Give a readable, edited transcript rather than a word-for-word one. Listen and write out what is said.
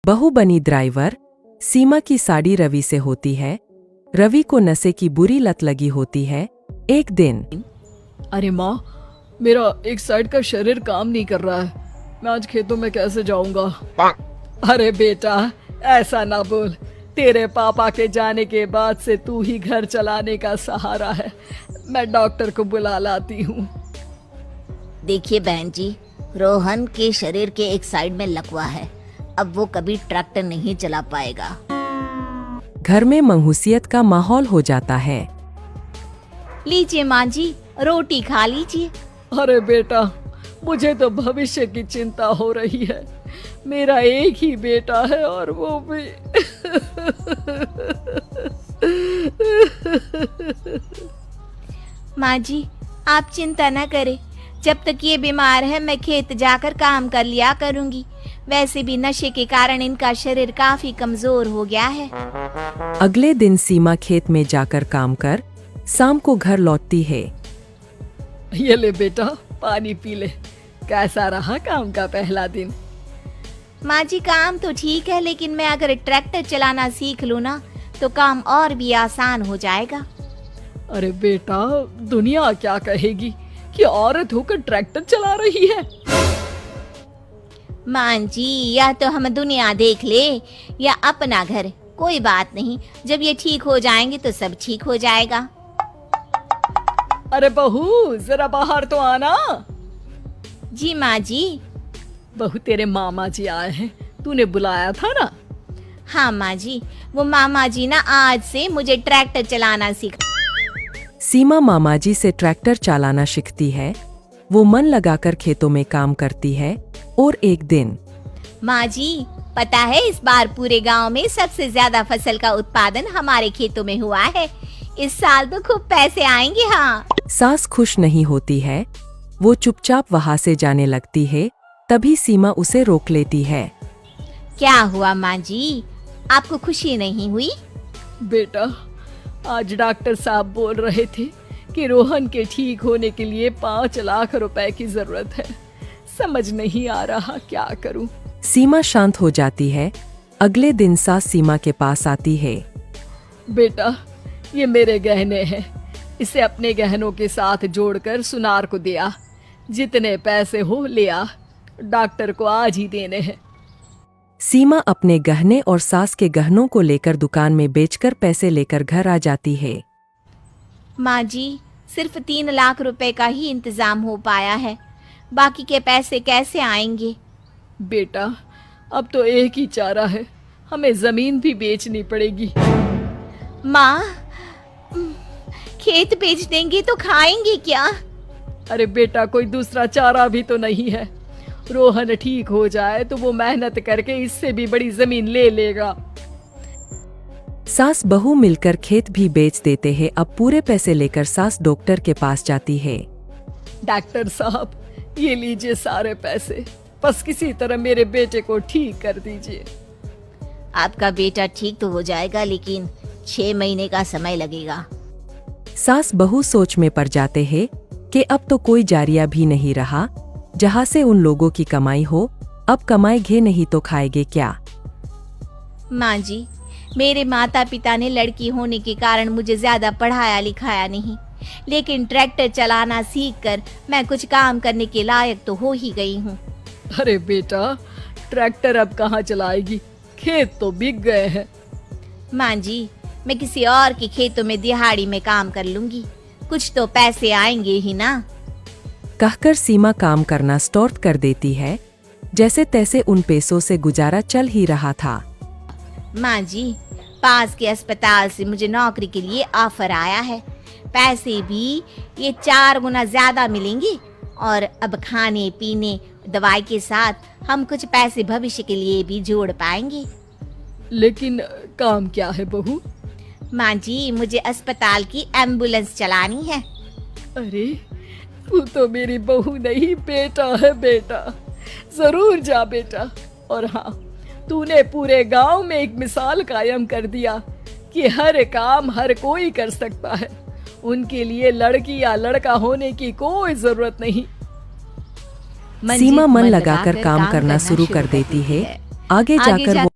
बहू बनी ड्राइवर। सीमा की साड़ी रवि से होती है। रवि को नशे की बुरी लत लगी होती है। एक दिन अरे माँ, मेरा एक साइड का शरीर काम नहीं कर रहा है। मैं आज खेतों में कैसे जाऊंगा? अरे बेटा, ऐसा ना बोल। तेरे पापा के जाने के बाद से तू ही घर चलाने का सहारा है। मैं डॉक्टर को बुला लाती हूँ। देखिए बहन जी, रोहन के शरीर के एक साइड में लकवा है। अब वो कभी ट्रैक्टर नहीं चला पाएगा। घर में मंहूसियत का माहौल हो जाता है। लीजिए माँ जी, रोटी खा लीजिए। अरे बेटा, मुझे तो भविष्य की चिंता हो रही है। मेरा एक ही बेटा है और वो भी माँ जी, आप चिंता न करें। जब तक ये बीमार है मैं खेत जाकर काम कर लिया करूँगी। वैसे भी नशे के कारण इनका शरीर काफी कमजोर हो गया है। अगले दिन सीमा खेत में जाकर काम कर शाम को घर लौटती है। ये ले बेटा, पानी पी ले। कैसा रहा काम का पहला दिन? माँ जी, काम तो ठीक है, लेकिन मैं अगर ट्रैक्टर चलाना सीख लूँ ना तो काम और भी आसान हो जाएगा। अरे बेटा, दुनिया क्या कहेगी कि औरत होकर ट्रैक्टर चला रही है। माँ जी, या तो हम दुनिया देख ले या अपना घर, कोई बात नहीं। जब ये ठीक हो जाएंगे तो सब ठीक हो जाएगा। अरे बहू, जरा बाहर तो आना। जी माँ जी। बहू, तेरे मामा जी आए हैं, तूने बुलाया था ना? हाँ माँ जी, वो मामा जी ना आज से मुझे ट्रैक्टर चलाना सिखा। सीमा मामाजी से ट्रैक्टर चलाना सीखती है। वो मन लगाकर खेतों में काम करती है। और एक दिन माँ जी, पता है इस बार पूरे गांव में सबसे ज्यादा फसल का उत्पादन हमारे खेतों में हुआ है। इस साल तो खूब पैसे आएंगे। हाँ। सास खुश नहीं होती है। वो चुपचाप वहाँ से जाने लगती है। तभी सीमा उसे रोक लेती है। क्या हुआ माँ जी, आपको खुशी नहीं हुई? बेटा, आज डॉक्टर साहब बोल रहे थे कि रोहन के ठीक होने के लिए 5 लाख रुपए की जरूरत है। समझ नहीं आ रहा क्या करूं। सीमा शांत हो जाती है। अगले दिन सास सीमा के पास आती है। बेटा, ये मेरे गहने हैं। इसे अपने गहनों के साथ जोड़कर सुनार को दिया। जितने पैसे हो ले आ। डॉक्टर को आज ही देने हैं। सीमा अपने गहने और सास के गहनों को लेकर दुकान में बेचकर पैसे लेकर घर आ जाती है। माँ जी, सिर्फ 3 लाख रुपए का ही इंतजाम हो पाया है। बाकी के पैसे कैसे आएंगे? बेटा, अब तो एक ही चारा है, हमें जमीन भी बेचनी पड़ेगी। माँ, खेत बेच देंगे तो खाएंगे क्या? अरे बेटा, कोई दूसरा चारा भी तो नहीं है। रोहन ठीक हो जाए तो वो मेहनत करके इससे भी बड़ी जमीन ले लेगा। सास बहू मिलकर खेत भी बेच देते हैं। अब पूरे पैसे लेकर सास डॉक्टर के पास जाती है। डॉक्टर साहब, ये लीजिए सारे पैसे। बस किसी तरह मेरे बेटे को ठीक कर दीजिए। आपका बेटा ठीक तो हो जाएगा, लेकिन 6 महीने का समय लगेगा। सास बहू सोच में पड़ जाते हैं कि अब तो कोई जारिया भी नहीं रहा जहाँ से उन लोगों की कमाई हो। अब कमाएंगे नहीं तो खाएंगे क्या? माँ जी, मेरे माता पिता ने लड़की होने के कारण मुझे ज्यादा पढ़ाया लिखाया नहीं, लेकिन ट्रैक्टर चलाना सीखकर मैं कुछ काम करने के लायक तो हो ही गई हूँ। अरे बेटा, ट्रैक्टर अब कहाँ चलाएगी? खेत तो बिक गए हैं। माँ जी, मैं किसी और के खेतों में दिहाड़ी में काम कर लूंगी। कुछ तो पैसे आएंगे ही ना। कहकर सीमा काम करना स्टार्ट कर देती है। जैसे तैसे उन पैसों से गुजारा चल ही रहा था। माँ जी, पास के अस्पताल से मुझे नौकरी के लिए ऑफर आया है। पैसे भी ये 4 गुना ज्यादा मिलेंगे और अब खाने पीने दवाई के साथ हम कुछ पैसे भविष्य के लिए भी जोड़ पाएंगे। लेकिन काम क्या है बहू? माँ जी, मुझे अस्पताल की एम्बुलेंस चलानी है। अरे, तू तो मेरी बहू नहीं, बेटा है। बेटा, जरूर जा बेटा। और हाँ, तूने पूरे गांव में एक मिसाल कायम कर दिया कि हर काम हर कोई कर सकता है। उनके लिए लड़की या लड़का होने की कोई जरूरत नहीं। सीमा मन लगाकर काम करना शुरू कर देती है। आगे जाकर वो